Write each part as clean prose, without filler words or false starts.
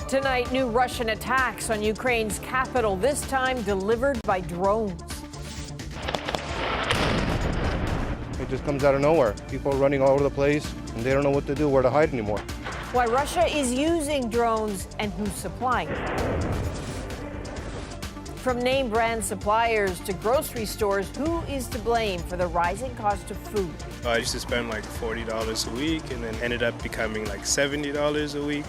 Tonight, new Russian attacks on Ukraine's capital, this time delivered by drones. It just comes out of nowhere. People are running all over the place, and they don't know what to do, where to hide anymore. Why Russia is using drones and who's supplying them. From name brand suppliers to grocery stores, who is to blame for the rising cost of food? I used to spend like $40 a week and then ended up becoming like $70 a week.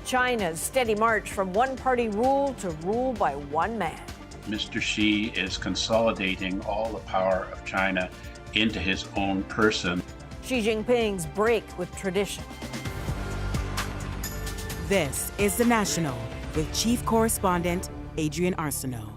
China's steady march from one-party rule to rule by one man. Mr. Xi is consolidating all the power of China into his own person. Xi Jinping's break with tradition. This is The National with Chief Correspondent Adrienne Arsenault.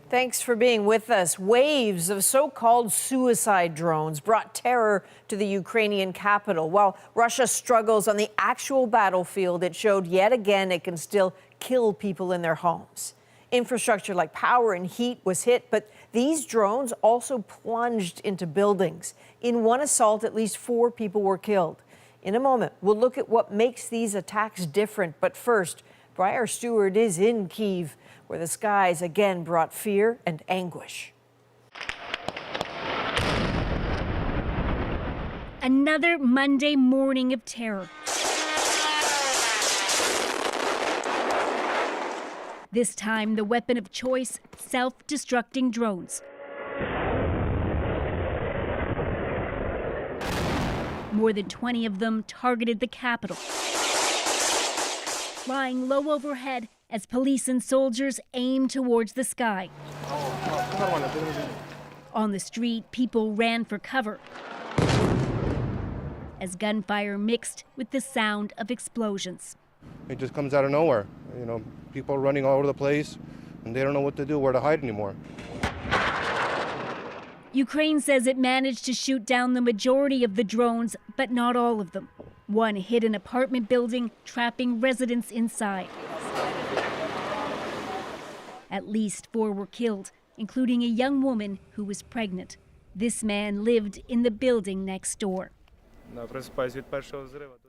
Thanks for being with us. Waves of so-called suicide drones brought terror to the Ukrainian capital. While Russia struggles on the actual battlefield, it showed yet again it can still kill people in their homes. Infrastructure like power and heat was hit, but these drones also plunged into buildings. In one assault, at least 4 people were killed. In a moment, we'll look at what makes these attacks different. But first, Briar Stewart is in Kyiv, where the skies again brought fear and anguish. Another Monday morning of terror. This time, the weapon of choice, self-destructing drones. More than 20 of them targeted the capital, flying low overhead as police and soldiers aim towards the sky. On the street, people ran for cover as gunfire mixed with the sound of explosions. It just comes out of nowhere. You know, people are running all over the place, and they don't know what to do, where to hide anymore. Ukraine says it managed to shoot down the majority of the drones, but not all of them. One hit an apartment building, trapping residents inside. At least 4 were killed, including a young woman who was pregnant. This man lived in the building next door.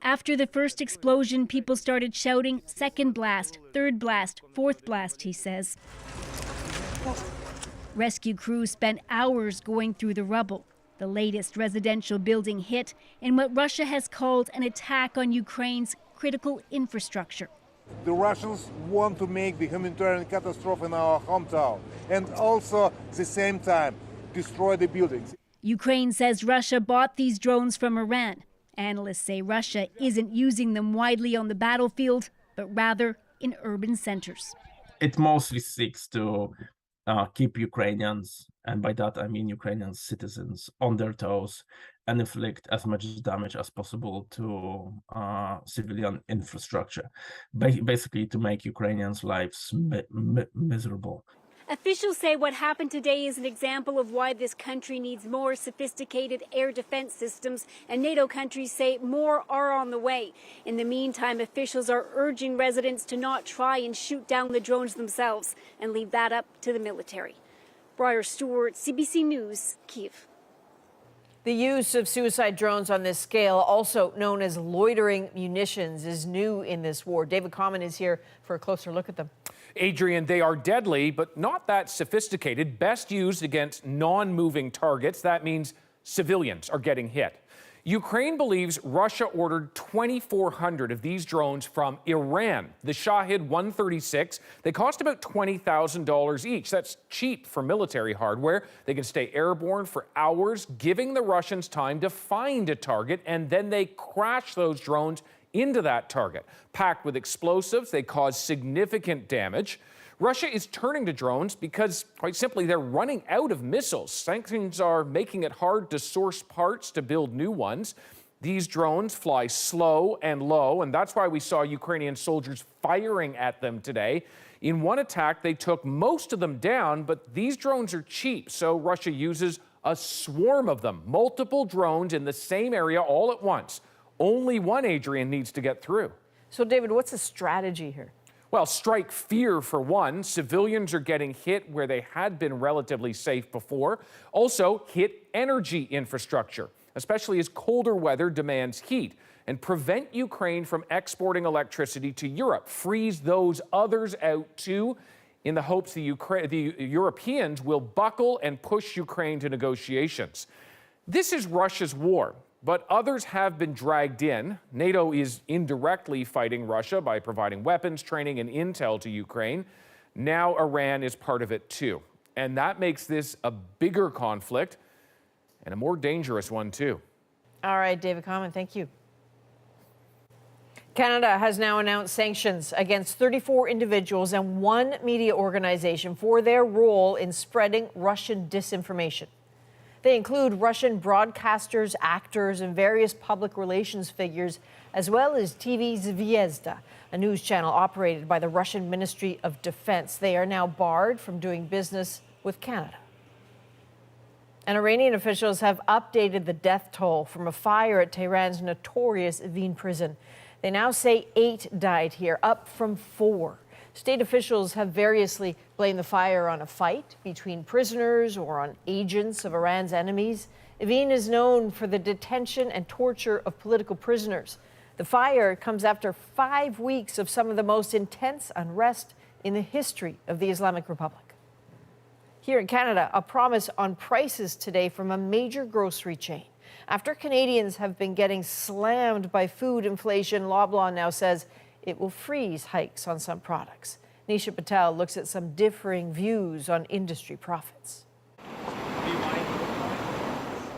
After the first explosion, people started shouting, second blast, third blast, fourth blast, he says. Rescue crews spent hours going through the rubble. The latest residential building hit in what Russia has called an attack on Ukraine's critical infrastructure. The Russians want to make the humanitarian catastrophe in our hometown and also at the same time destroy the buildings. Ukraine says Russia bought these drones from Iran. Analysts say Russia isn't using them widely on the battlefield, but rather in urban centers. It mostly seeks to keep Ukrainians, and by that I mean Ukrainian citizens, on their toes and inflict as much damage as possible to civilian infrastructure, basically to make Ukrainians' lives miserable. Officials say what happened today is an example of why this country needs more sophisticated air defense systems, and NATO countries say more are on the way. In the meantime, officials are urging residents to not try and shoot down the drones themselves and leave that up to the military. Briar Stewart, CBC News, Kyiv. The use of suicide drones on this scale, also known as loitering munitions, is new in this war. David Common is here for a closer look at them. Adrienne, they are deadly, but not that sophisticated. Best used against non-moving targets. That means civilians are getting hit. Ukraine believes Russia ordered 2,400 of these drones from Iran. The Shahid 136, they cost about $20,000 each. That's cheap for military hardware. They can stay airborne for hours, giving the Russians time to find a target, and then they crash those drones into that target. Packed with explosives, they cause significant damage. Russia is turning to drones because, quite simply, they're running out of missiles. Sanctions are making it hard to source parts to build new ones. These drones fly slow and low, and that's why we saw Ukrainian soldiers firing at them today. In one attack, they took most of them down, but these drones are cheap, so Russia uses a swarm of them, multiple drones in the same area all at once. Only one, Adrienne, needs to get through. So, David, what's the strategy here? Well, strike fear for one. Civilians are getting hit where they had been relatively safe before. Also, hit energy infrastructure. especially as colder weather demands heat, and prevent Ukraine from exporting electricity to Europe. Freeze those others out too, in the hopes the Europeans will buckle and push Ukraine to negotiations. This is Russia's war, but others have been dragged in. NATO is indirectly fighting Russia by providing weapons, training, and intel to Ukraine. Now Iran is part of it too. And that makes this a bigger conflict and a more dangerous one too. All right, David Common, thank you. Canada has now announced sanctions against 34 individuals and one media organization for their role in spreading Russian disinformation. They include Russian broadcasters, actors, and various public relations figures, as well as TV Zvezda, a news channel operated by the Russian Ministry of Defense. They are now barred from doing business with Canada. And Iranian officials have updated the death toll from a fire at Tehran's notorious Evin prison. They now say 8 died here, up from 4. State officials have variously blamed the fire on a fight between prisoners or on agents of Iran's enemies. Evin is known for the detention and torture of political prisoners. The fire comes after 5 weeks of some of the most intense unrest in the history of the Islamic Republic. Here in Canada, a promise on prices today from a major grocery chain. After Canadians have been getting slammed by food inflation, Loblaw now says it will freeze hikes on some products. Nisha Patel looks at some differing views on industry profits.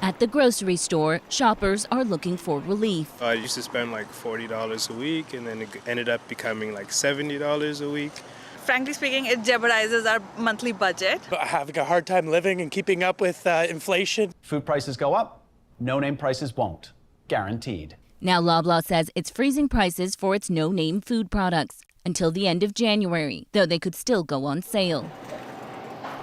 At the grocery store, shoppers are looking for relief. I used to spend like $40 a week, and then it ended up becoming like $70 a week. Frankly speaking, it jeopardizes our monthly budget. Having a hard time living and keeping up with inflation. Food prices go up, no-name prices won't. Guaranteed. Now Loblaw says it's freezing prices for its no-name food products until the end of January, though they could still go on sale.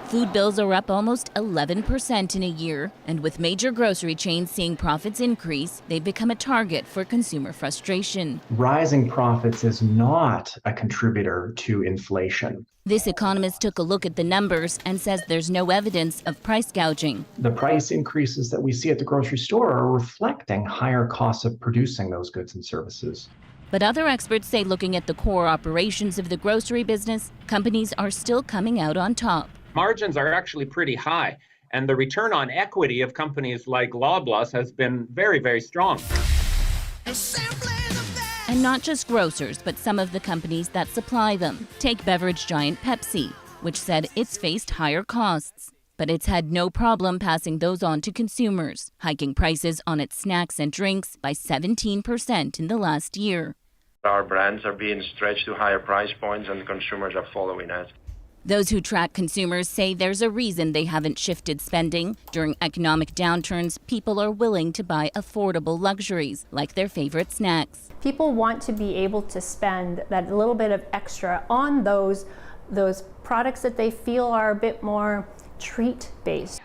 Food bills are up almost 11% in a year, and with major grocery chains seeing profits increase, they've become a target for consumer frustration. Rising profits is not a contributor to inflation. This economist took a look at the numbers and says there's no evidence of price gouging. The price increases that we see at the grocery store are reflecting higher costs of producing those goods and services. But other experts say looking at the core operations of the grocery business, companies are still coming out on top. Margins are actually pretty high, and the return on equity of companies like Loblaw's has been very, very strong. And not just grocers, but some of the companies that supply them. Take beverage giant Pepsi, which said it's faced higher costs, but it's had no problem passing those on to consumers, hiking prices on its snacks and drinks by 17% in the last year. Our brands are being stretched to higher price points, and consumers are following us. Those who track consumers say there's a reason they haven't shifted spending. During economic downturns, people are willing to buy affordable luxuries, like their favorite snacks. People want to be able to spend that little bit of extra on those products that they feel are a bit more treat-based.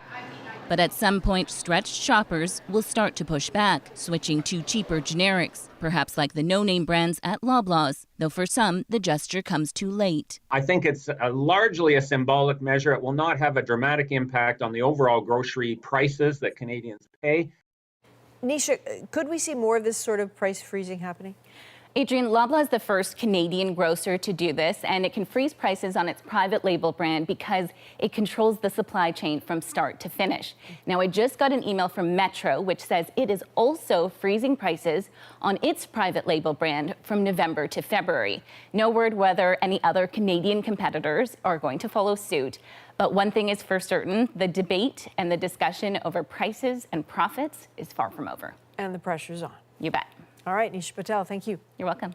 But at some point, stretched shoppers will start to push back, switching to cheaper generics, perhaps like the no-name brands at Loblaw's, though for some, the gesture comes too late. I think it's largely a symbolic measure. It will not have a dramatic impact on the overall grocery prices that Canadians pay. Nisha, could we see more of this sort of price freezing happening? Adrienne, Loblaw is the first Canadian grocer to do this, and it can freeze prices on its private label brand because it controls the supply chain from start to finish. Now, I just got an email from Metro, which says it is also freezing prices on its private label brand from November to February. No word whether any other Canadian competitors are going to follow suit. But one thing is for certain, the debate and the discussion over prices and profits is far from over. And the pressure's on. You bet. All right, Nisha Patel, thank you. You're welcome.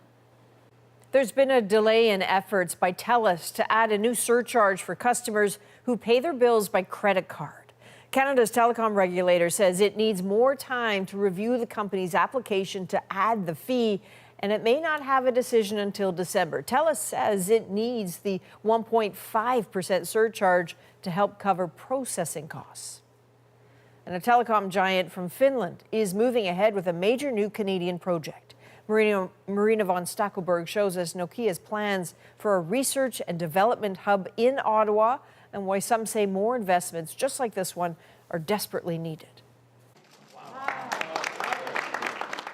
There's been a delay in efforts by TELUS to add a new surcharge for customers who pay their bills by credit card. Canada's telecom regulator says it needs more time to review the company's application to add the fee, and it may not have a decision until December. TELUS says it needs the 1.5% surcharge to help cover processing costs. And a telecom giant from Finland is moving ahead with a major new Canadian project. Marina von Stackelberg shows us Nokia's plans for a research and development hub in Ottawa and why some say more investments just like this one are desperately needed.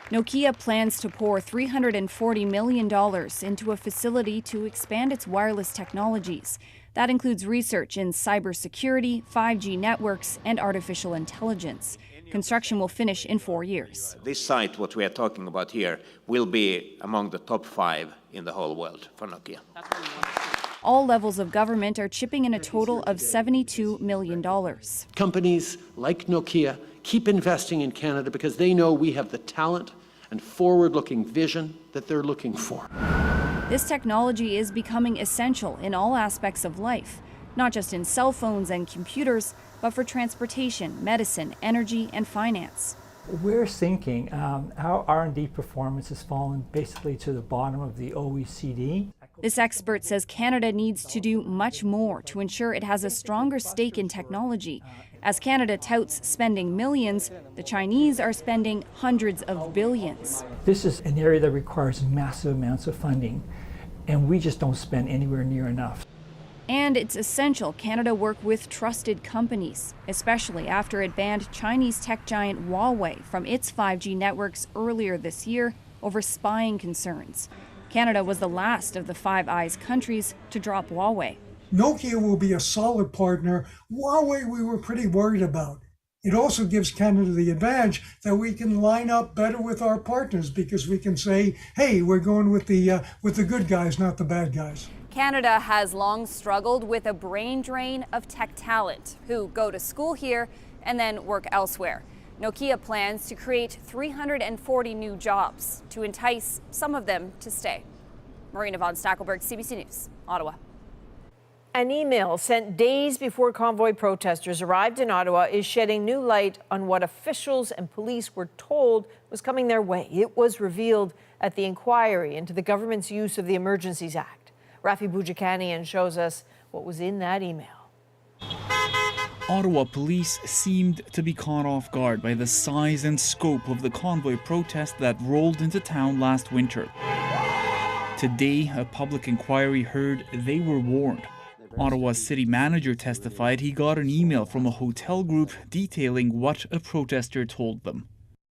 Nokia plans to pour $340 million into a facility to expand its wireless technologies. That includes research in cybersecurity, 5G networks, and artificial intelligence. Construction will finish in 4 years. This site, what we are talking about here, will be among the top 5 in the whole world for Nokia. All levels of government are chipping in a total of $72 million. Companies like Nokia keep investing in Canada because they know we have the talent and forward-looking vision that they're looking for. This technology is becoming essential in all aspects of life, not just in cell phones and computers, but for transportation, medicine, energy, and finance. We're thinking our R&D performance has fallen basically to the bottom of the OECD. This expert says Canada needs to do much more to ensure it has a stronger stake in technology. As Canada touts spending millions, the Chinese are spending hundreds of billions. This is an area that requires massive amounts of funding, and we just don't spend anywhere near enough. And it's essential Canada work with trusted companies, especially after it banned Chinese tech giant Huawei from its 5G networks earlier this year over spying concerns. Canada was the last of the Five Eyes countries to drop Huawei. Nokia will be a solid partner. Huawei we were pretty worried about. It also gives Canada the advantage that we can line up better with our partners because we can say, hey, we're going with the good guys, not the bad guys. Canada has long struggled with a brain drain of tech talent who go to school here and then work elsewhere. Nokia plans to create 340 new jobs to entice some of them to stay. Marina von Stackelberg, CBC News, Ottawa. An email sent days before convoy protesters arrived in Ottawa is shedding new light on what officials and police were told was coming their way. It was revealed at the inquiry into the government's use of the Emergencies Act. Rafi Boudjikanian shows us what was in that email. Ottawa police seemed to be caught off guard by the size and scope of the convoy protest that rolled into town last winter. Today, a public inquiry heard they were warned. Ottawa's city manager testified he got an email from a hotel group detailing what a protester told them.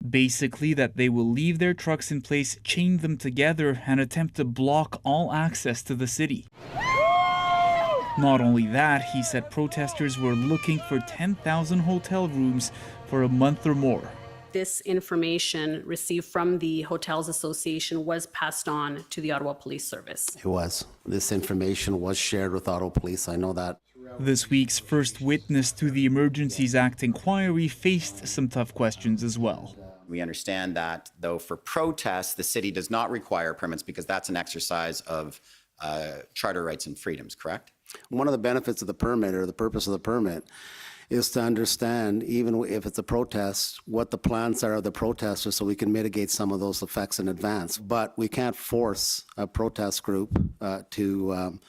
Basically that they will leave their trucks in place, chain them together, and attempt to block all access to the city. Not only that, he said protesters were looking for 10,000 hotel rooms for a month or more. This information received from the Hotels Association was passed on to the Ottawa Police Service. It was. This information was shared with Ottawa Police, I know that. This week's first witness to the Emergencies Act inquiry faced some tough questions as well. We understand that, though, for protests, the city does not require permits because that's an exercise of charter rights and freedoms, correct? One of the benefits of the permit, or the purpose of the permit, is to understand, even if it's a protest, what the plans are of the protesters so we can mitigate some of those effects in advance. But we can't force a protest group to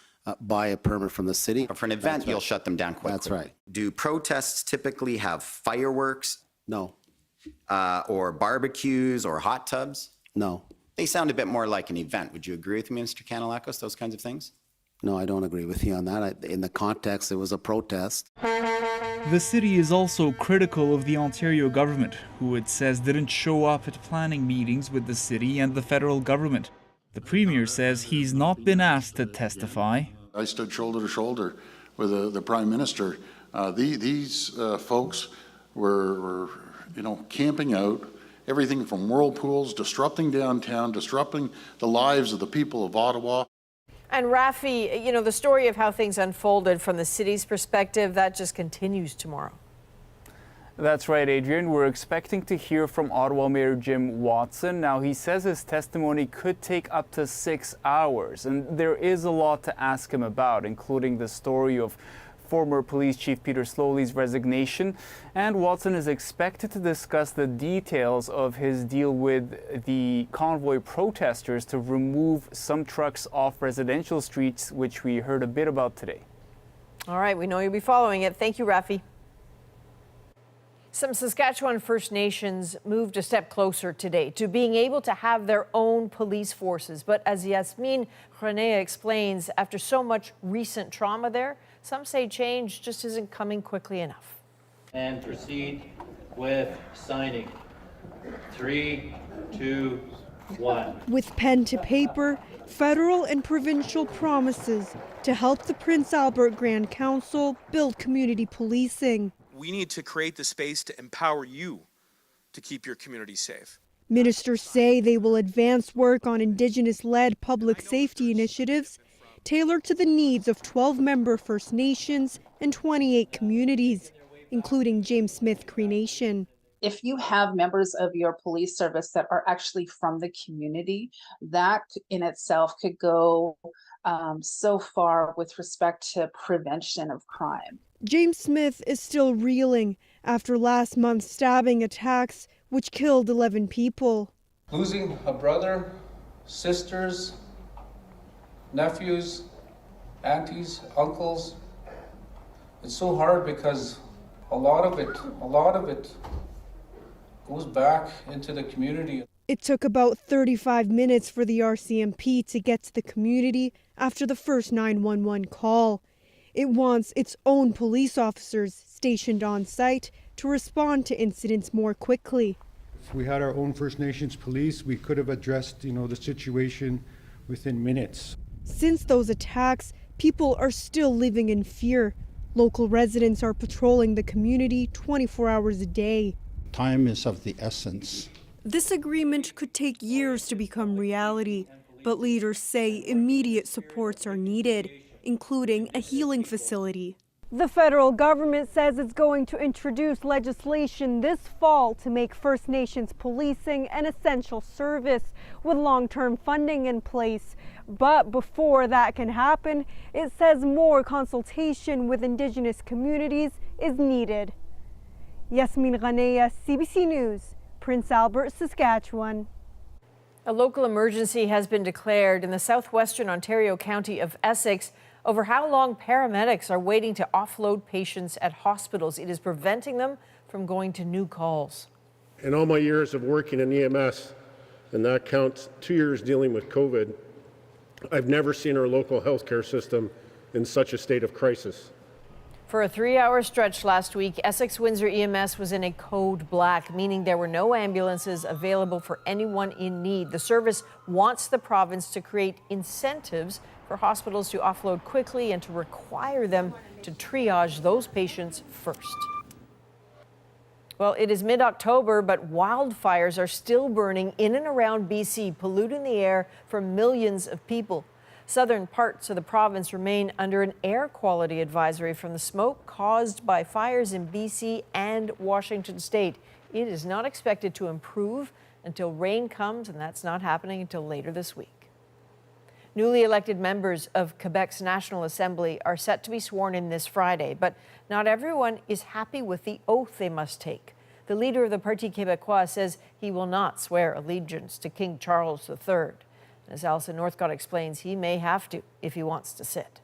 buy a permit from the city. But for an event, That's right. You'll shut them down quickly. That's right. Do protests typically have fireworks? No. Or barbecues or hot tubs? No. They sound a bit more like an event. Would you agree with me, Mr. Kanellakos, those kinds of things? No, I don't agree with you on that. In the context, it was a protest. The city is also critical of the Ontario government, who it says didn't show up at planning meetings with the city and the federal government. The premier says he's not been asked to testify. I stood shoulder to shoulder with the Prime Minister. These folks were camping out, everything from whirlpools, disrupting downtown, disrupting the lives of the people of Ottawa. And Rafi, the story of how things unfolded from the city's perspective, that just continues tomorrow. That's right, Adrienne. We're expecting to hear from Ottawa Mayor Jim Watson. Now, he says his testimony could take up to 6 hours, and there is a lot to ask him about, including the story of former Police Chief Peter Slowly's resignation, and Watson is expected to discuss the details of his deal with the convoy protesters to remove some trucks off residential streets, which we heard a bit about today. All right, we know you'll be following it. Thank you, Rafi. Some Saskatchewan First Nations moved a step closer today to being able to have their own police forces. But as Yasmin Renea explains, after so much recent trauma there, some say change just isn't coming quickly enough. And proceed with signing. 3, 2, 1. With pen to paper, federal and provincial promises to help the Prince Albert Grand Council build community policing. We need to create the space to empower you to keep your community safe. Ministers say they will advance work on Indigenous-led public safety initiatives tailored to the needs of 12-member First Nations and 28 communities, including James Smith Cree Nation. If you have members of your police service that are actually from the community, that in itself could go so far with respect to prevention of crime. James Smith is still reeling after last month's stabbing attacks, which killed 11 people. Losing a brother, sisters, nephews, aunties, uncles, it's so hard because a lot of it goes back into the community. It took about 35 minutes for the RCMP to get to the community after the first 911 call. It wants its own police officers stationed on site to respond to incidents more quickly. If we had our own First Nations police, we could have addressed, the situation within minutes. Since those attacks, people are still living in fear. Local residents are patrolling the community 24 hours a day. Time is of the essence. This agreement could take years to become reality, but leaders say immediate supports are needed, including a healing facility. The federal government says it's going to introduce legislation this fall to make First Nations policing an essential service with long-term funding in place. But before that can happen, it says more consultation with Indigenous communities is needed. Yasmin Ghanea, CBC News, Prince Albert, Saskatchewan. A local emergency has been declared in the southwestern Ontario county of Essex over how long paramedics are waiting to offload patients at hospitals. It is preventing them from going to new calls. In all my years of working in EMS, and that counts 2 years dealing with COVID, I've never seen our local healthcare system in such a state of crisis. For a 3-hour stretch last week, Essex-Windsor EMS was in a code black, meaning there were no ambulances available for anyone in need. The service wants the province to create incentives for hospitals to offload quickly and to require them to triage those patients first. Well, it is mid-October, but wildfires are still burning in and around BC, polluting the air for millions of people. Southern parts of the province remain under an air quality advisory from the smoke caused by fires in BC and Washington state. It is not expected to improve until rain comes, and that's not happening until later this week. Newly elected members of Quebec's National Assembly are set to be sworn in this Friday, but not everyone is happy with the oath they must take. The leader of the Parti Québécois says he will not swear allegiance to King Charles III. As Alison Northcott explains, he may have to if he wants to sit.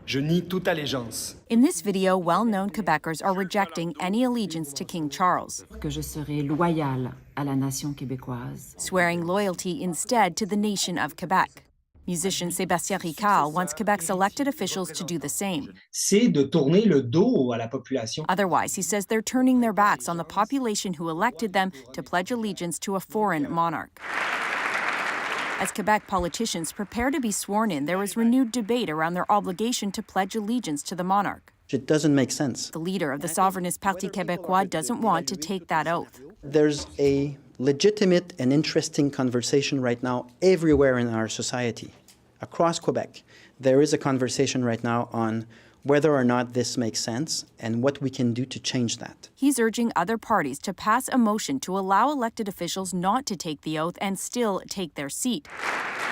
Je nie toute allégeance. In this video, well-known Quebecers are rejecting any allegiance to King Charles. Que je serai loyale à la nation québécoise. Swearing loyalty instead to the nation of Quebec. Musician Sébastien Ricard wants Quebec's elected officials to do the same. C'est de tourner le dos à la population. Otherwise, he says they're turning their backs on the population who elected them to pledge allegiance to a foreign monarch. As Quebec politicians prepare to be sworn in, there is renewed debate around their obligation to pledge allegiance to the monarch. It doesn't make sense. The leader of the sovereignist Parti Québécois doesn't want to take that oath. There's a legitimate and interesting conversation right now everywhere in our society. Across Quebec, there is a conversation right now on whether or not this makes sense and what we can do to change that. He's urging other parties to pass a motion to allow elected officials not to take the oath and still take their seat.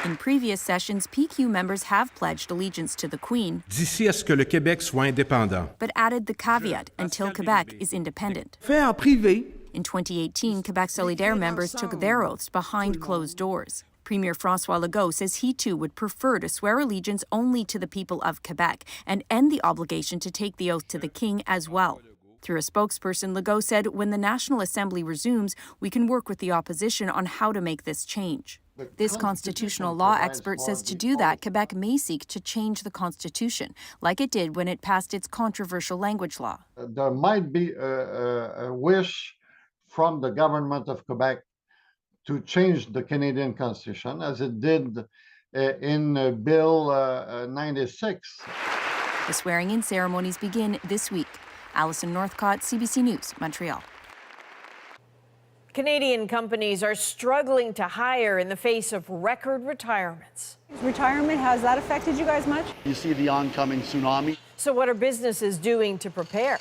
In previous sessions, PQ members have pledged allegiance to the Queen, d'ici à ce que le Québec soit indépendant, but added the caveat until Quebec is independent. Fait en privé. In 2018, Quebec Solidaire members took their oaths behind closed doors. Premier François Legault says he too would prefer to swear allegiance only to the people of Quebec and end the obligation to take the oath to the King as well. Through a spokesperson, Legault said, when the National Assembly resumes, we can work with the opposition on how to make this change. This constitutional law expert says to do that, Quebec may seek to change the Constitution, like it did when it passed its controversial language law. There might be a wish from the government of Quebec to change the Canadian Constitution, as it did in Bill 96. The swearing-in ceremonies begin this week. Alison Northcott, CBC News, Montreal. Canadian companies are struggling to hire in the face of record retirements. Retirement, has that affected you guys much? You see the oncoming tsunami. So what are businesses doing to prepare?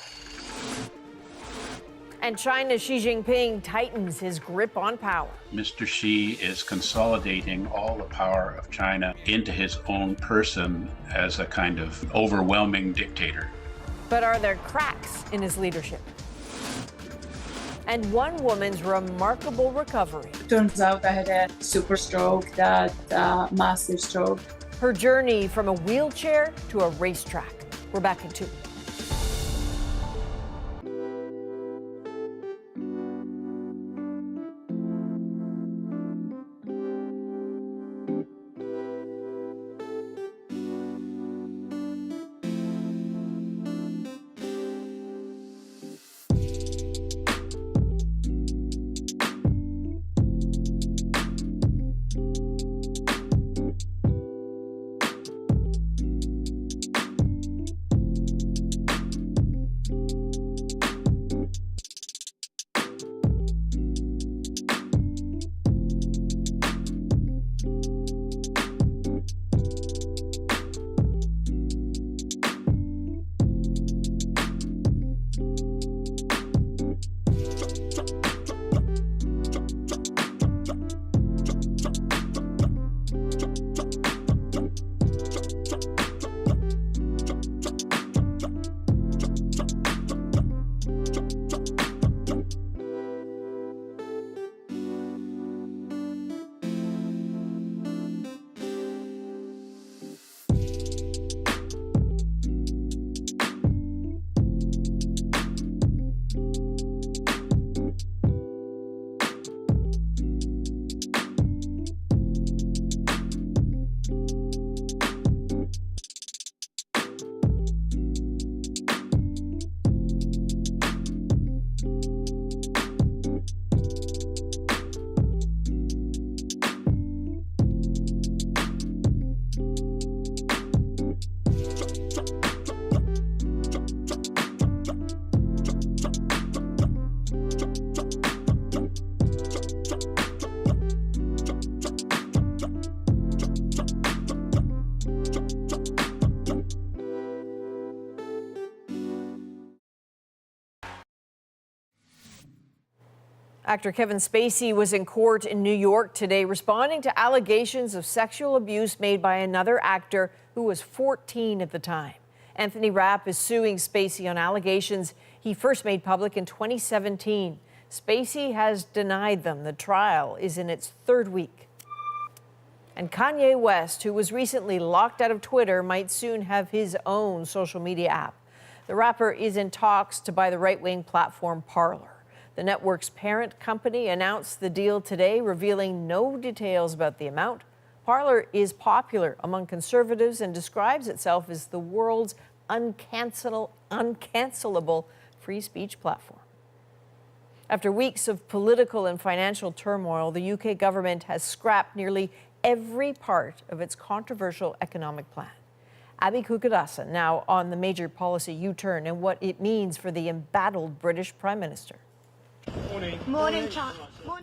And China's Xi Jinping tightens his grip on power. Mr. Xi is consolidating all the power of China into his own person as a kind of overwhelming dictator. But are there cracks in his leadership? And one woman's remarkable recovery. Turns out I had a super stroke, that massive stroke. Her journey from a wheelchair to a racetrack. We're back in 2. Actor Kevin Spacey was in court in New York today responding to allegations of sexual abuse made by another actor who was 14 at the time. Anthony Rapp is suing Spacey on allegations he first made public in 2017. Spacey has denied them. The trial is in its 3rd week. And Kanye West, who was recently locked out of Twitter, might soon have his own social media app. The rapper is in talks to buy the right-wing platform Parler. The network's parent company announced the deal today, revealing no details about the amount. Parler is popular among conservatives and describes itself as the world's uncancelable free speech platform. After weeks of political and financial turmoil, the UK government has scrapped nearly every part of its controversial economic plan. Abby Kukudasan now on the major policy U-turn and what it means for the embattled British Prime Minister. Morning,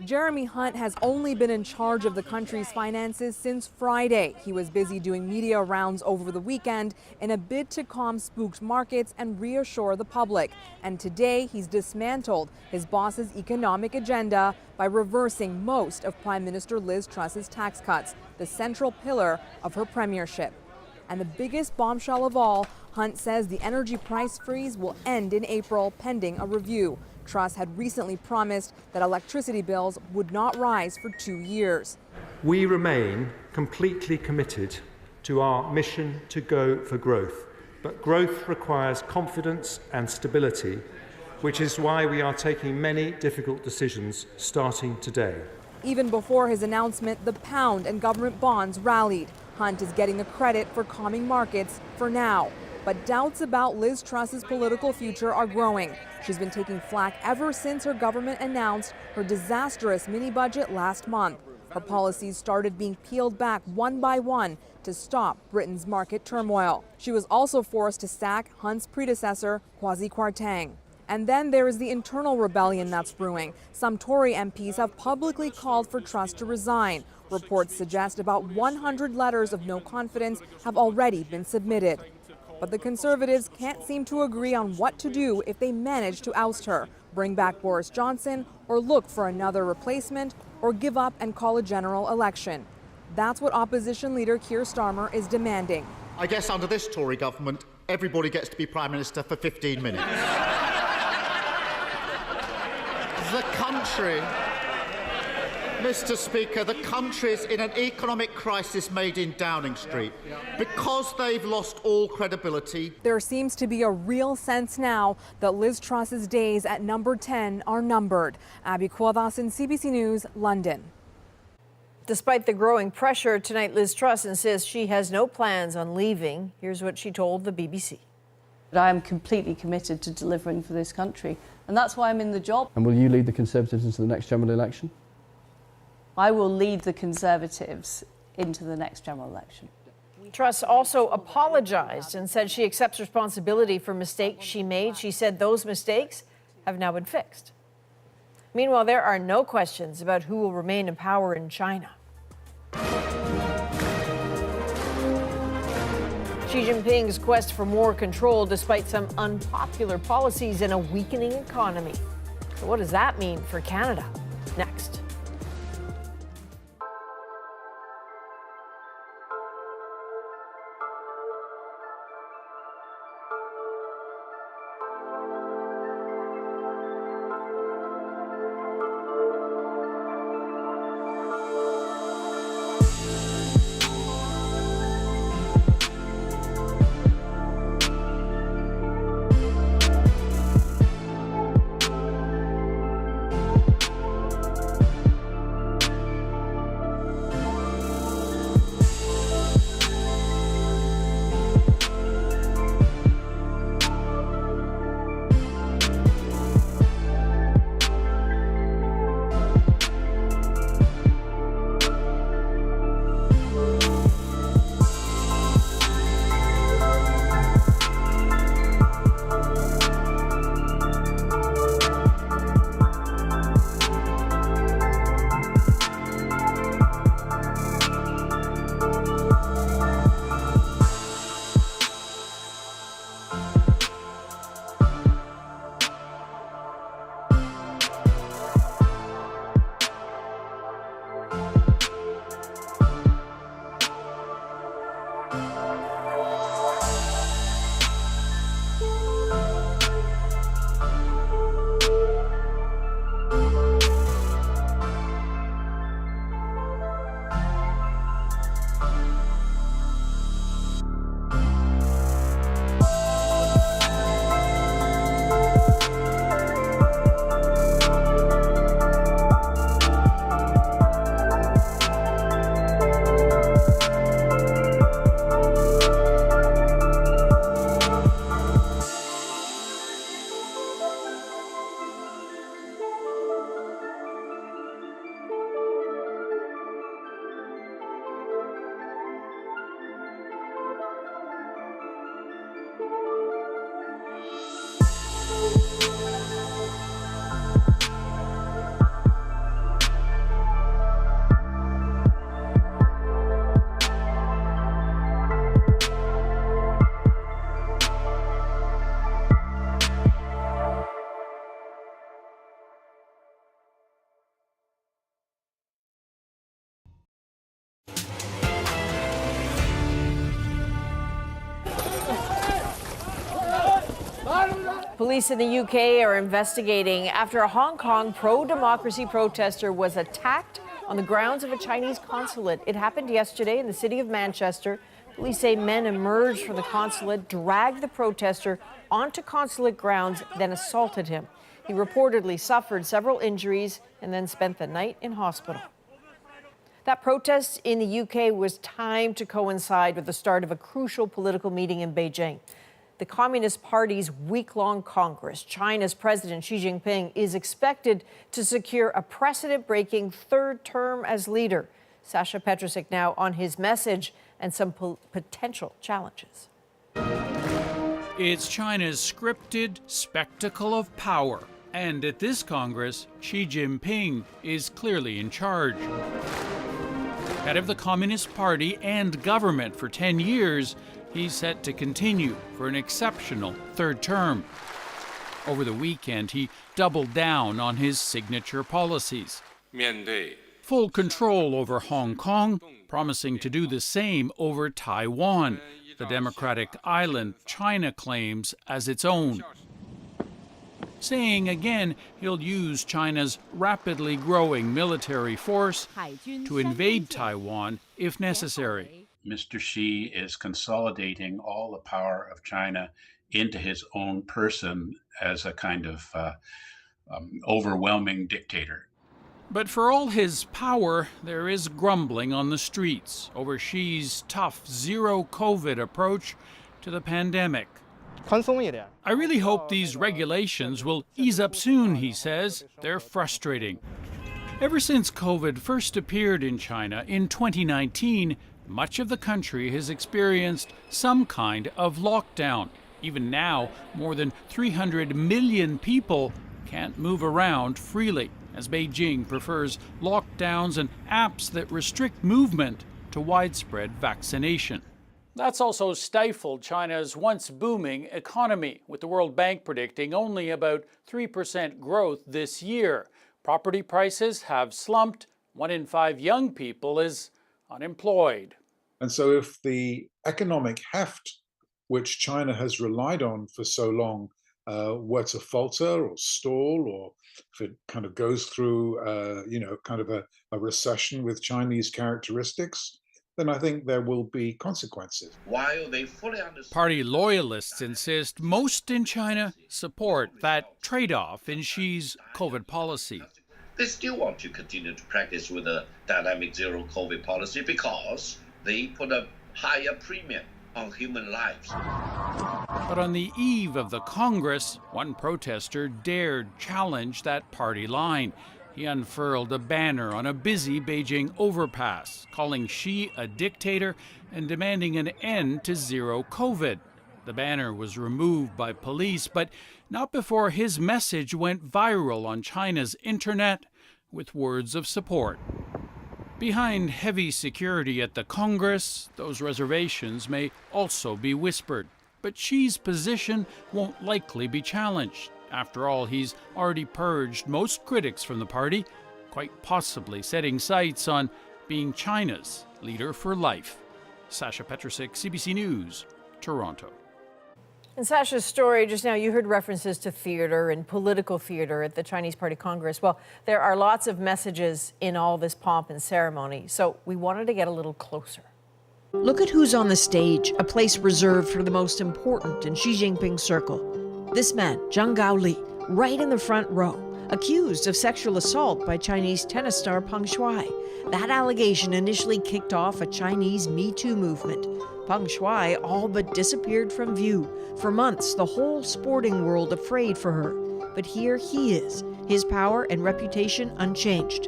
Jeremy Hunt has only been in charge of the country's finances since Friday. He was busy doing media rounds over the weekend in a bid to calm spooked markets and reassure the public. And today he's dismantled his boss's economic agenda by reversing most of Prime Minister Liz Truss's tax cuts, the central pillar of her premiership. And the biggest bombshell of all, Hunt says the energy price freeze will end in April pending a review. Truss had recently promised that electricity bills would not rise for 2 years. We remain completely committed to our mission to go for growth. But growth requires confidence and stability, which is why we are taking many difficult decisions starting today. Even before his announcement, the pound and government bonds rallied. Hunt is getting the credit for calming markets for now. But doubts about Liz Truss's political future are growing. She's been taking flack ever since her government announced her disastrous mini-budget last month. Her policies started being peeled back one by one to stop Britain's market turmoil. She was also forced to sack Hunt's predecessor, Kwasi Kwarteng. And then there is the internal rebellion that's brewing. Some Tory MPs have publicly called for Truss to resign. Reports suggest about 100 letters of no confidence have already been submitted. But the Conservatives can't seem to agree on what to do if they manage to oust her, bring back Boris Johnson, or look for another replacement, or give up and call a general election. That's what opposition leader Keir Starmer is demanding. I guess under this Tory government, everybody gets to be Prime Minister for 15 minutes. The country, Mr. Speaker, the country's in an economic crisis made in Downing Street because they've lost all credibility. There seems to be a real sense now that Liz Truss's days at number 10 are numbered. Abby Kwathas, CBC News, London. Despite the growing pressure tonight, Liz Truss insists she has no plans on leaving. Here's what she told the BBC. I am completely committed to delivering for this country, and that's why I'm in the job. And will you lead the Conservatives into the next general election? I will lead the Conservatives into the next general election. Truss also apologized and said she accepts responsibility for mistakes she made. She said those mistakes have now been fixed. Meanwhile, there are no questions about who will remain in power in China. Xi Jinping's quest for more control despite some unpopular policies and a weakening economy. So what does that mean for Canada? Next. Police in the UK are investigating after a Hong Kong pro-democracy protester was attacked on the grounds of a Chinese consulate. It happened yesterday in the city of Manchester. Police say men emerged from the consulate, dragged the protester onto consulate grounds, then assaulted him. He reportedly suffered several injuries and then spent the night in hospital. That protest in the UK was timed to coincide with the start of a crucial political meeting in Beijing. the Communist Party's week-long Congress. China's President Xi Jinping is expected to secure a precedent-breaking third term as leader. Sasha Petrusik now on his message and some potential challenges. It's China's scripted spectacle of power. And at this Congress, Xi Jinping is clearly in charge. Head of the Communist Party and government for 10 years, he's set to continue for an exceptional third term. Over the weekend, he doubled down on his signature policies. Full control over Hong Kong, promising to do the same over Taiwan, the democratic island China claims as its own. Saying again he'll use China's rapidly growing military force to invade Taiwan if necessary. Mr. Xi is consolidating all the power of China into his own person as a kind of overwhelming dictator. But for all his power, there is grumbling on the streets over Xi's tough zero-COVID approach to the pandemic. I really hope these regulations will ease up soon, he says. They're frustrating. Ever since COVID first appeared in China in 2019, much of the country has experienced some kind of lockdown. Even now, more than 300 million people can't move around freely, as Beijing prefers lockdowns and apps that restrict movement to widespread vaccination. That's also stifled China's once booming economy, with the World Bank predicting only about 3% growth this year. Property prices have slumped. 1 in 5 young people is unemployed. And so if the economic heft, which China has relied on for so long, were to falter or stall, or if it kind of goes through, kind of a recession with Chinese characteristics, then I think there will be consequences. While they fully understand, party loyalists insist most in China support that trade-off in Xi's COVID policy. They still want to continue to practice with a dynamic zero COVID policy because they put a higher premium on human lives. But on the eve of the Congress, one protester dared challenge that party line. He unfurled a banner on a busy Beijing overpass, calling Xi a dictator and demanding an end to zero COVID. The banner was removed by police, but not before his message went viral on China's internet with words of support. Behind heavy security at the Congress, those reservations may also be whispered. But Xi's position won't likely be challenged. After all, he's already purged most critics from the party, quite possibly setting sights on being China's leader for life. Sasha Petrusik, CBC News, Toronto. In Sasha's story just now, you heard references to theater and political theater at the Chinese Party Congress. Well, there are lots of messages in all this pomp and ceremony, so we wanted to get a little closer. Look at who's on the stage, a place reserved for the most important in Xi Jinping's circle. This man, Zhang Gaoli, right in the front row, accused of sexual assault by Chinese tennis star Peng Shuai. That allegation initially kicked off a Chinese Me Too movement. Peng Shuai all but disappeared from view. For months, the whole sporting world afraid for her. But here he is, his power and reputation unchanged.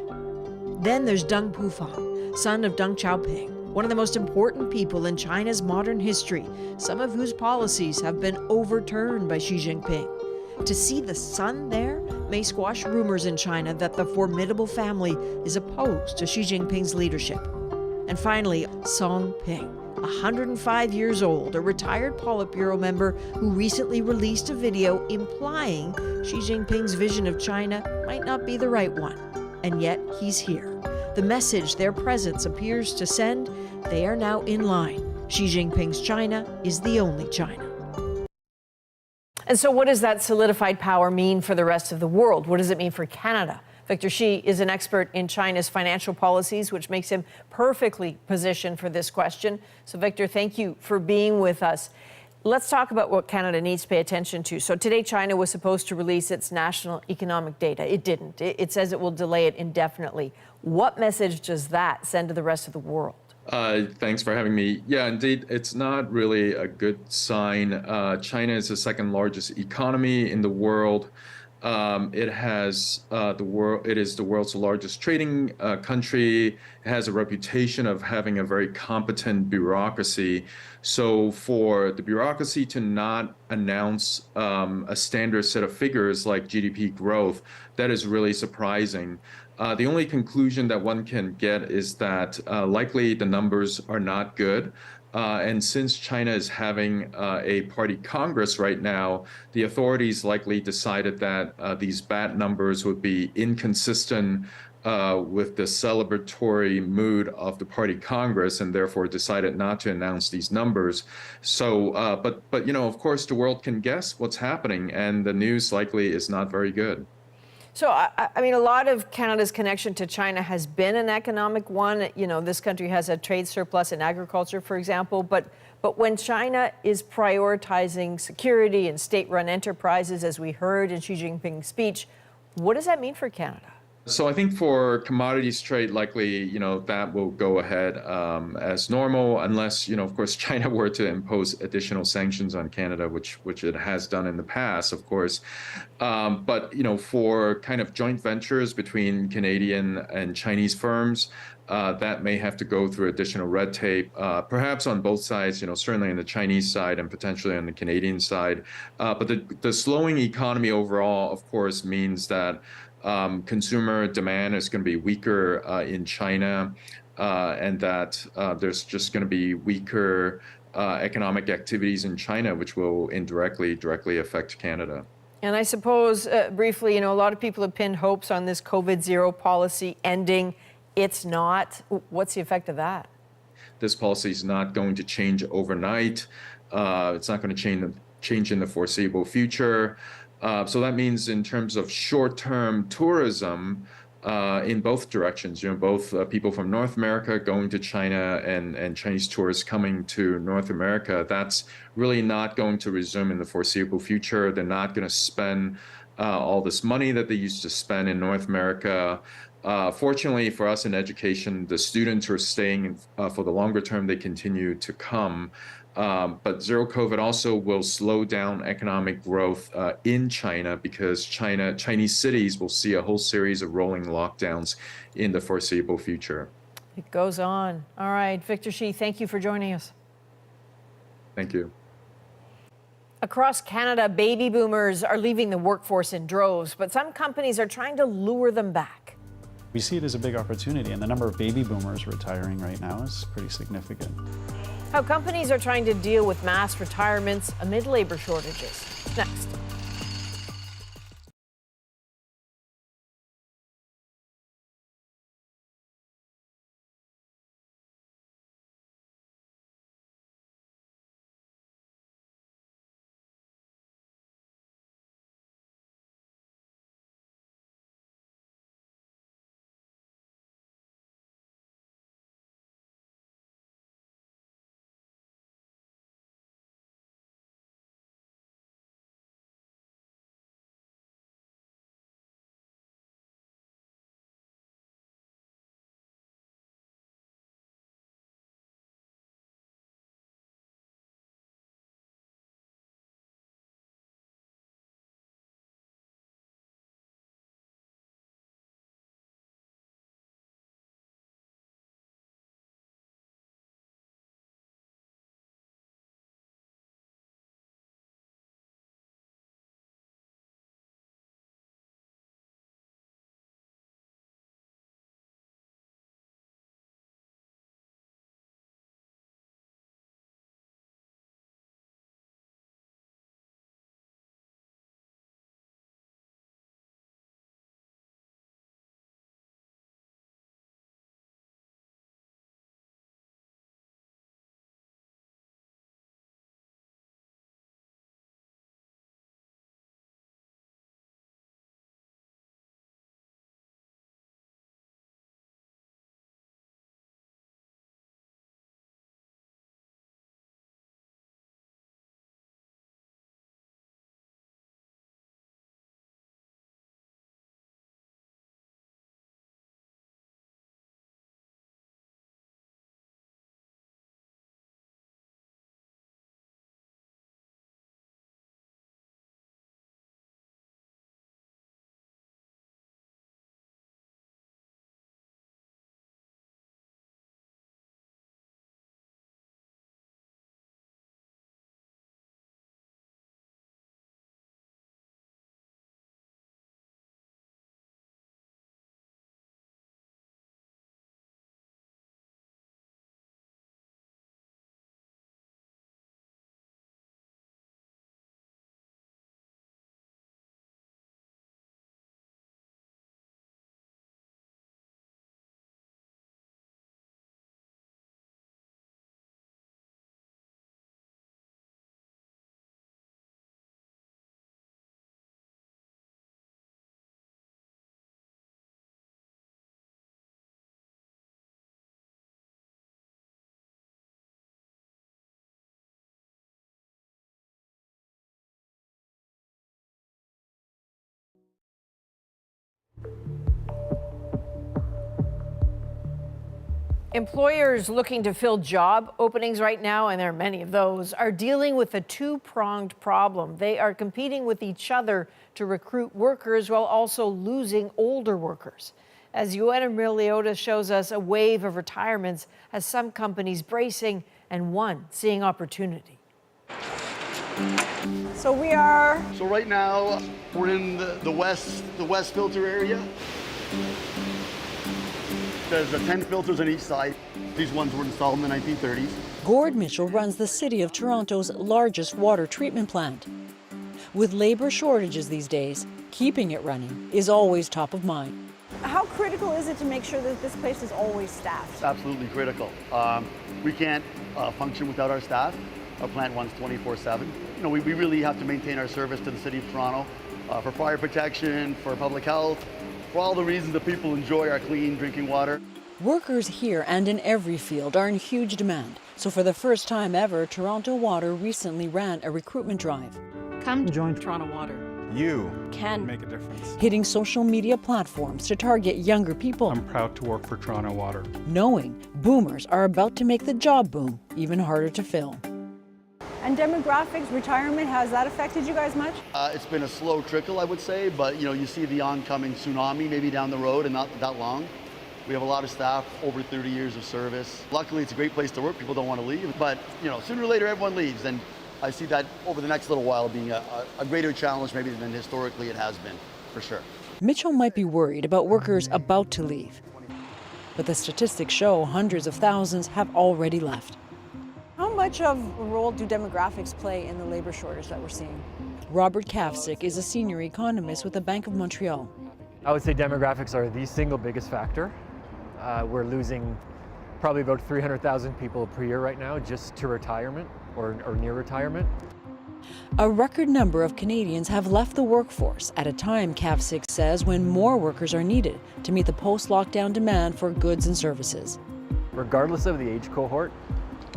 Then there's Deng Pufang, son of Deng Xiaoping, one of the most important people in China's modern history, some of whose policies have been overturned by Xi Jinping. To see the son there may squash rumors in China that the formidable family is opposed to Xi Jinping's leadership. And finally, Song Ping, 105 years old, a retired Politburo member who recently released a video implying Xi Jinping's vision of China might not be the right one. And yet he's here. The message their presence appears to send, they are now in line. Xi Jinping's China is the only China. And so what does that solidified power mean for the rest of the world? What does it mean for Canada? Victor Xi is an expert in China's financial policies, which makes him perfectly positioned for this question. So Victor, thank you for being with us. Let's talk about what Canada needs to pay attention to. So today, China was supposed to release its national economic data. It didn't. It says it will delay it indefinitely. What message does that send to the rest of the world? Thanks for having me. Yeah, indeed, it's not really a good sign. China is the second largest economy in the world. It has the world. It is the world's largest trading country. It has a reputation of having a very competent bureaucracy. So for the bureaucracy to not announce a standard set of figures like GDP growth, that is really surprising. The only conclusion that one can get is that likely the numbers are not good. And since China is having a party congress right now, the authorities likely decided that these bad numbers would be inconsistent with the celebratory mood of the party congress, and therefore decided not to announce these numbers. So, but you know, of course, the world can guess what's happening, and the news likely is not very good. So, I mean, a lot of Canada's connection to China has been an economic one. You know, this country has a trade surplus in agriculture, for example. But when China is prioritizing security and state-run enterprises, as we heard in Xi Jinping's speech, what does that mean for Canada? So I think for commodities trade, likely, you know, that will go ahead as normal, unless, you know, of course, China were to impose additional sanctions on Canada, which it has done in the past, of course. But, you know, for kind of joint ventures between Canadian and Chinese firms, that may have to go through additional red tape, perhaps on both sides, you know, certainly on the Chinese side and potentially on the Canadian side. But the slowing economy overall, of course, means that consumer demand is going to be weaker in China, and that there's just going to be weaker economic activities in China, which will directly affect Canada. And I suppose, briefly, you know, a lot of people have pinned hopes on this COVID-0 policy ending. It's not. What's the effect of that? This policy is not going to change overnight. It's not going to change in the foreseeable future. So that means in terms of short-term tourism in both directions, you know, both people from North America going to China and Chinese tourists coming to North America, that's really not going to resume in the foreseeable future. They're not going to spend all this money that they used to spend in North America. Fortunately for us in education, the students who are staying for the longer term, they continue to come. But zero COVID also will slow down economic growth in China, because Chinese cities will see a whole series of rolling lockdowns in the foreseeable future. It goes on. All right, Victor Shi, thank you for joining us. Thank you. Across Canada, baby boomers are leaving the workforce in droves, but some companies are trying to lure them back. We see it as a big opportunity, and the number of baby boomers retiring right now is pretty significant. How companies are trying to deal with mass retirements amid labor shortages. Next. Employers looking to fill job openings right now, and there are many of those, are dealing with a two-pronged problem. They are competing with each other to recruit workers while also losing older workers. As Joanna Miliota shows us, a wave of retirements has some companies bracing and one seeing opportunity. So right now, we're in the west filter area. There's 10 filters on each side. These ones were installed in the 1930s. Gord Mitchell runs the City of Toronto's largest water treatment plant. With labor shortages these days, keeping it running is always top of mind. how critical is it to make sure that this place is always staffed? It's absolutely critical. We can't function without our staff. Our plant runs 24/7. You know, we really have to maintain our service to the City of Toronto for fire protection, for public health, for all the reasons that people enjoy our clean drinking water. Workers here and in every field are in huge demand. So for the first time ever, Toronto Water recently ran a recruitment drive. Come join Toronto Water. You can make a difference. Hitting social media platforms to target younger people. I'm proud to work for Toronto Water. Knowing boomers are about to make the job boom even harder to fill. And demographics, retirement, has that affected you guys much? It's been a slow trickle, I would say, but you see the oncoming tsunami maybe down the road and not that long. We have a lot of staff, over 30 years of service. Luckily, it's a great place to work. People don't want to leave, but sooner or later, everyone leaves. And I see that over the next little while being a greater challenge maybe than historically it has been, for sure. Mitchell might be worried about workers about to leave, but the statistics show hundreds of thousands have already left. How much of a role do demographics play in the labor shortage that we're seeing? Robert Kavcik is a senior economist with the Bank of Montreal. I would say demographics are the single biggest factor. We're losing probably about 300,000 people per year right now just to retirement or near retirement. A record number of Canadians have left the workforce at a time, Kavcik says, when more workers are needed to meet the post-lockdown demand for goods and services. Regardless of the age cohort,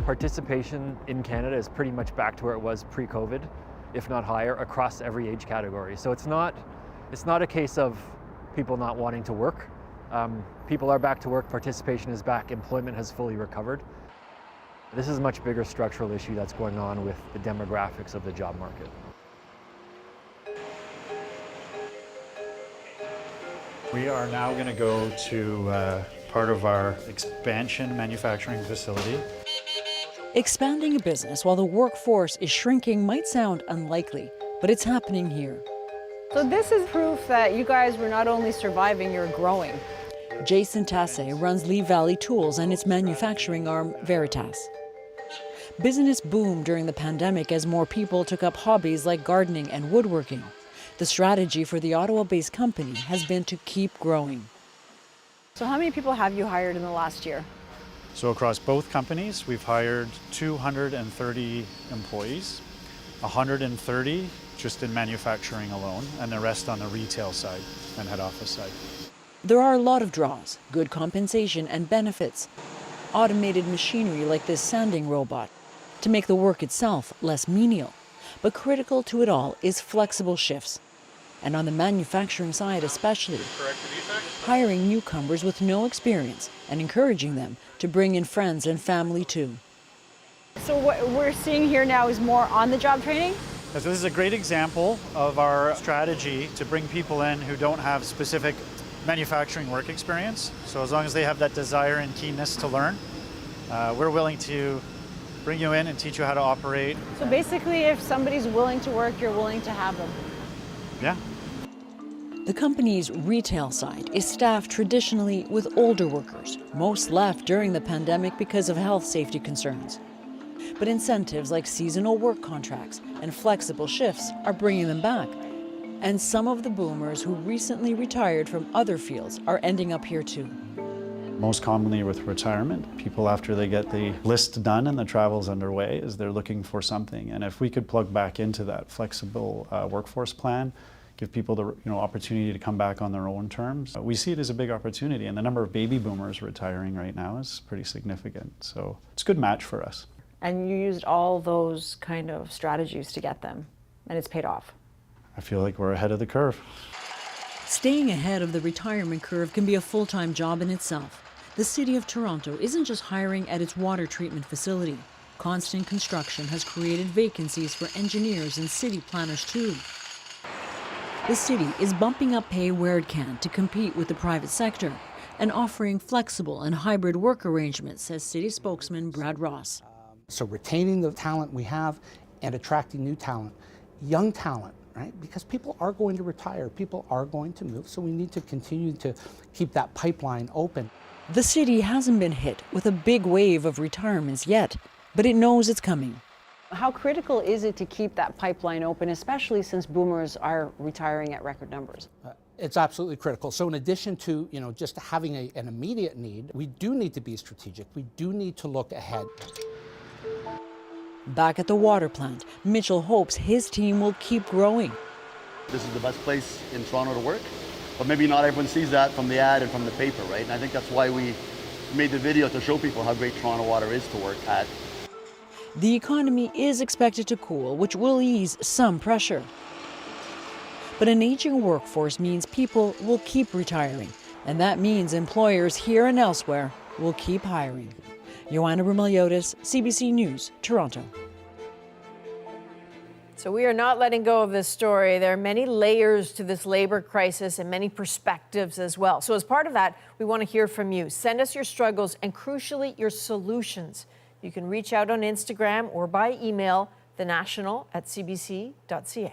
participation in Canada is pretty much back to where it was pre-COVID, if not higher, across every age category. So it's not a case of people not wanting to work. People are back to work, participation is back, employment has fully recovered. This is a much bigger structural issue that's going on with the demographics of the job market. We are now going to go to part of our expansion manufacturing facility. Expanding a business while the workforce is shrinking might sound unlikely, but it's happening here. So this is proof that you guys were not only surviving, you're growing. Jason Tasse runs Lee Valley Tools and its manufacturing arm, Veritas. Business boomed during the pandemic as more people took up hobbies like gardening and woodworking. The strategy for the Ottawa-based company has been to keep growing. So how many people have you hired in the last year? So across both companies, we've hired 230 employees, 130 just in manufacturing alone, and the rest on the retail side and head office side. There are a lot of draws, good compensation and benefits. Automated machinery like this sanding robot to make the work itself less menial. But critical to it all is flexible shifts. And on the manufacturing side especially, hiring newcomers with no experience and encouraging them to bring in friends and family too. So what we're seeing here now is more on-the-job training? So this is a great example of our strategy to bring people in who don't have specific manufacturing work experience. So as long as they have that desire and keenness to learn, we're willing to bring you in and teach you how to operate. So basically, if somebody's willing to work, you're willing to have them. Yeah. The company's retail side is staffed traditionally with older workers. Most left during the pandemic because of health safety concerns. But incentives like seasonal work contracts and flexible shifts are bringing them back. And some of the boomers who recently retired from other fields are ending up here too. Most commonly with retirement, people after they get the list done and the travel's underway is they're looking for something. And if we could plug back into that flexible workforce plan, give people the opportunity to come back on their own terms, we see it as a big opportunity. And the number of baby boomers retiring right now is pretty significant. So it's a good match for us. And you used all those kind of strategies to get them, and it's paid off. I feel like we're ahead of the curve. Staying ahead of the retirement curve can be a full-time job in itself. The City of Toronto isn't just hiring at its water treatment facility. Constant construction has created vacancies for engineers and city planners too. The city is bumping up pay where it can to compete with the private sector and offering flexible and hybrid work arrangements, says city spokesman Brad Ross. So retaining the talent we have and attracting new talent, young talent, right? Because people are going to retire, people are going to move, so we need to continue to keep that pipeline open. The city hasn't been hit with a big wave of retirements yet, but it knows it's coming. How critical is it to keep that pipeline open, especially since boomers are retiring at record numbers? It's absolutely critical. So in addition to, just having an immediate need, we do need to be strategic. We do need to look ahead. Back at the water plant, Mitchell hopes his team will keep growing. This is the best place in Toronto to work, but maybe not everyone sees that from the ad and from the paper, right? And I think that's why we made the video, to show people how great Toronto Water is to work at. The economy is expected to cool, which will ease some pressure. But an aging workforce means people will keep retiring, and that means employers here and elsewhere will keep hiring. Joanna Brumeliotis, CBC News, Toronto. So we are not letting go of this story. There are many layers to this labor crisis and many perspectives as well. So as part of that, we want to hear from you. Send us your struggles and, crucially, your solutions. You can reach out on Instagram or by email, thenational@cbc.ca.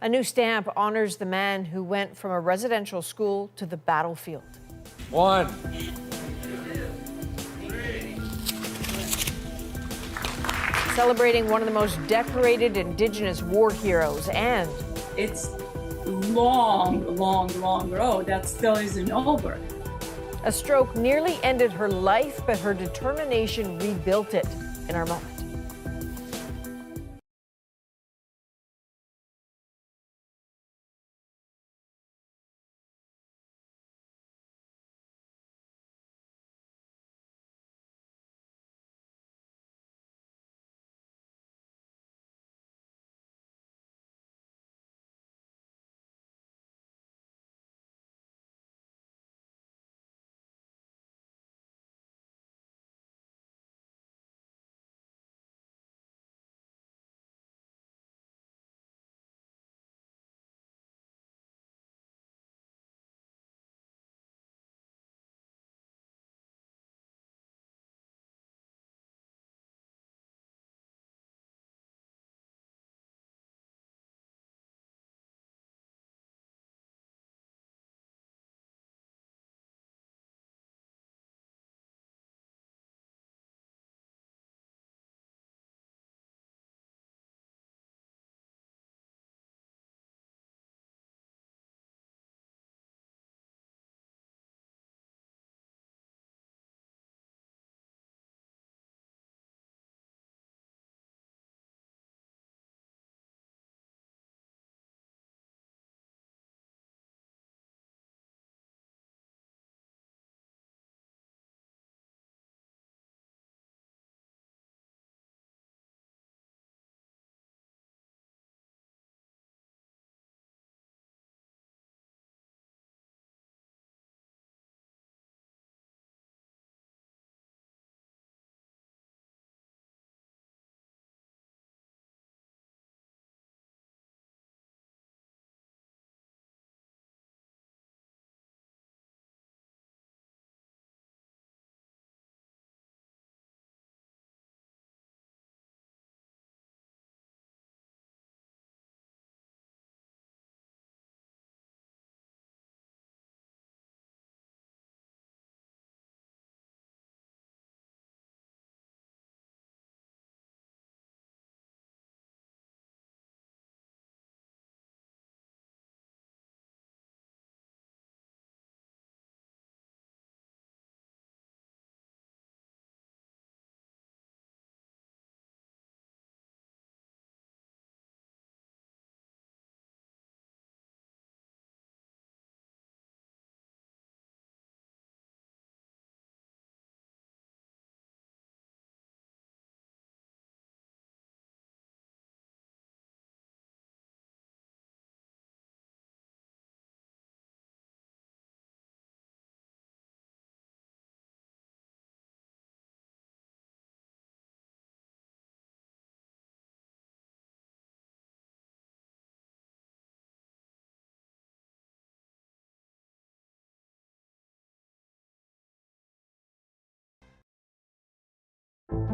A new stamp honors the man who went from a residential school to the battlefield. One. Celebrating one of the most decorated Indigenous war heroes, and It's long, long, long road that still isn't over. a stroke nearly ended her life, but her determination rebuilt it. In our moment.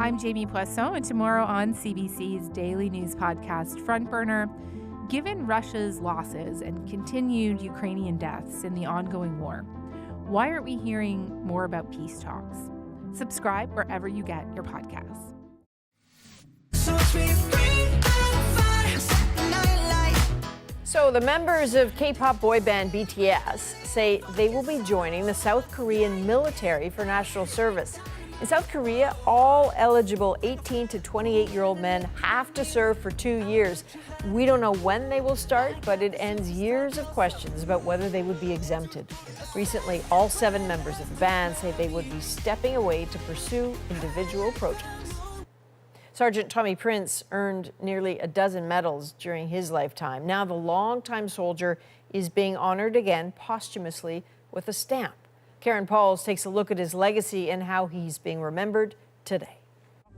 I'm Jamie Poisson, and tomorrow on CBC's daily news podcast, Front Burner, given Russia's losses and continued Ukrainian deaths in the ongoing war, why aren't we hearing more about peace talks? Subscribe wherever you get your podcasts. So the members of K-pop boy band BTS say they will be joining the South Korean military for national service. In South Korea, all eligible 18 to 28-year-old men have to serve for 2 years. We don't know when they will start, but it ends years of questions about whether they would be exempted. Recently, all 7 members of the band say they would be stepping away to pursue individual projects. Sergeant Tommy Prince earned nearly a dozen medals during his lifetime. Now the longtime soldier is being honored again posthumously with a stamp. Karen Pauls takes a look at his legacy and how he's being remembered today.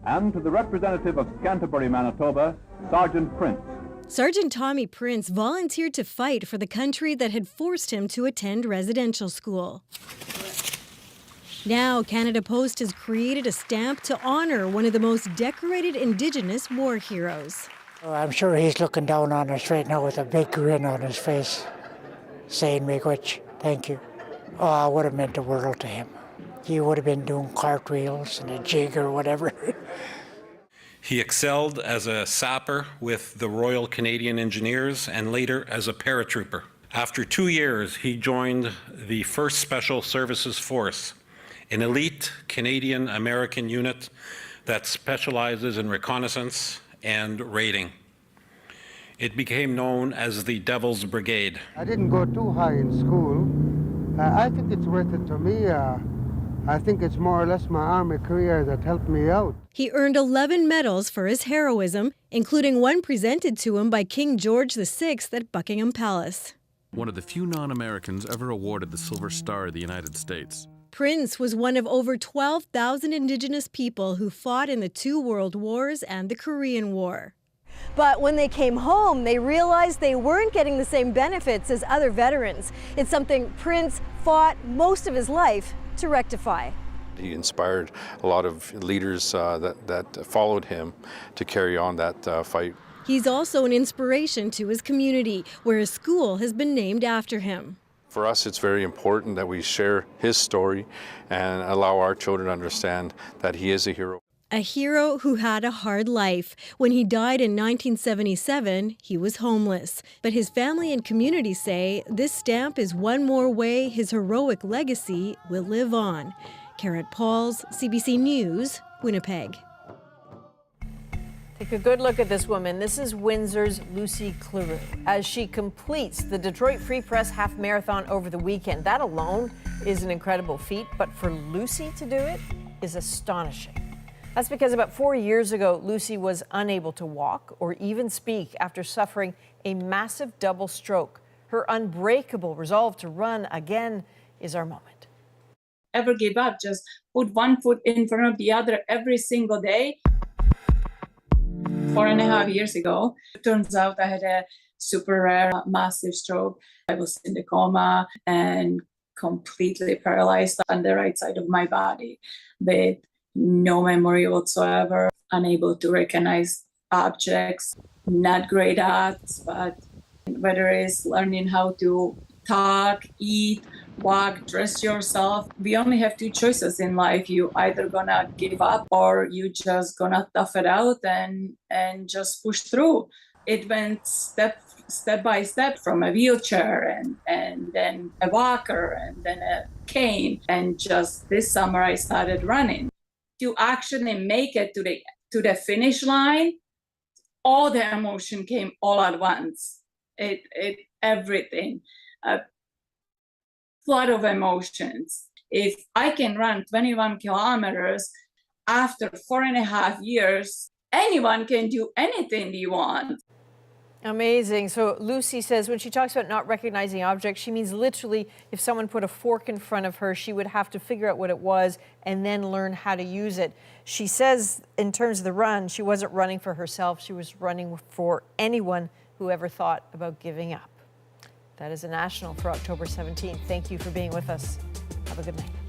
And to the representative of Canterbury, Manitoba, Sergeant Prince. Sergeant Tommy Prince volunteered to fight for the country that had forced him to attend residential school. Now, Canada Post has created a stamp to honor one of the most decorated Indigenous war heroes. I'm sure he's looking down on us right now with a big grin on his face, saying, "Miigwech, thank you." Oh, it would have meant the world to him. He would have been doing cartwheels and a jig or whatever. He excelled as a sapper with the Royal Canadian Engineers and later as a paratrooper. After 2 years, he joined the 1st Special Services Force, an elite Canadian-American unit that specializes in reconnaissance and raiding. It became known as the Devil's Brigade. I didn't go too high in school. I think it's worth it to me. I think it's more or less my Army career that helped me out. He earned 11 medals for his heroism, including one presented to him by King George VI at Buckingham Palace. One of the few non-Americans ever awarded the Silver Star of the United States. Prince was one of over 12,000 Indigenous people who fought in the 2 world wars and the Korean War. But when they came home, they realized they weren't getting the same benefits as other veterans. It's something Prince fought most of his life to rectify. He inspired a lot of leaders that followed him to carry on that fight. He's also an inspiration to his community, where his school has been named after him. For us, it's very important that we share his story and allow our children to understand that he is a hero. A hero who had a hard life. When he died in 1977, he was homeless. But his family and community say this stamp is one more way his heroic legacy will live on. Karen Pauls, CBC News, Winnipeg. Take a good look at this woman. This is Windsor's Lucy Cleroux as she completes the Detroit Free Press Half Marathon over the weekend. That alone is an incredible feat, but for Lucy to do it is astonishing. That's because about 4 years ago, Lucy was unable to walk or even speak after suffering a massive double stroke. Her unbreakable resolve to run again is our moment. Ever give up, just put one foot in front of the other every single day. 4.5 years ago, it turns out I had a super rare massive stroke. I was in the coma and completely paralyzed on the right side of my body with no memory whatsoever, unable to recognize objects, not great at, but whether it's learning how to talk, eat, walk, dress yourself, we only have 2 choices in life. You either gonna give up or you just gonna tough it out and just push through. It went step by step from a wheelchair and then a walker and then a cane. And just this summer I started running. To actually make it to the finish line, all the emotion came all at once. Everything, a flood of emotions. If I can run 21 kilometers after 4.5 years, anyone can do anything you want. Amazing. So Lucy says when she talks about not recognizing objects, she means literally if someone put a fork in front of her, she would have to figure out what it was and then learn how to use it. She says in terms of the run, she wasn't running for herself. She was running for anyone who ever thought about giving up. That is a national for October 17th. Thank you for being with us. Have a good night.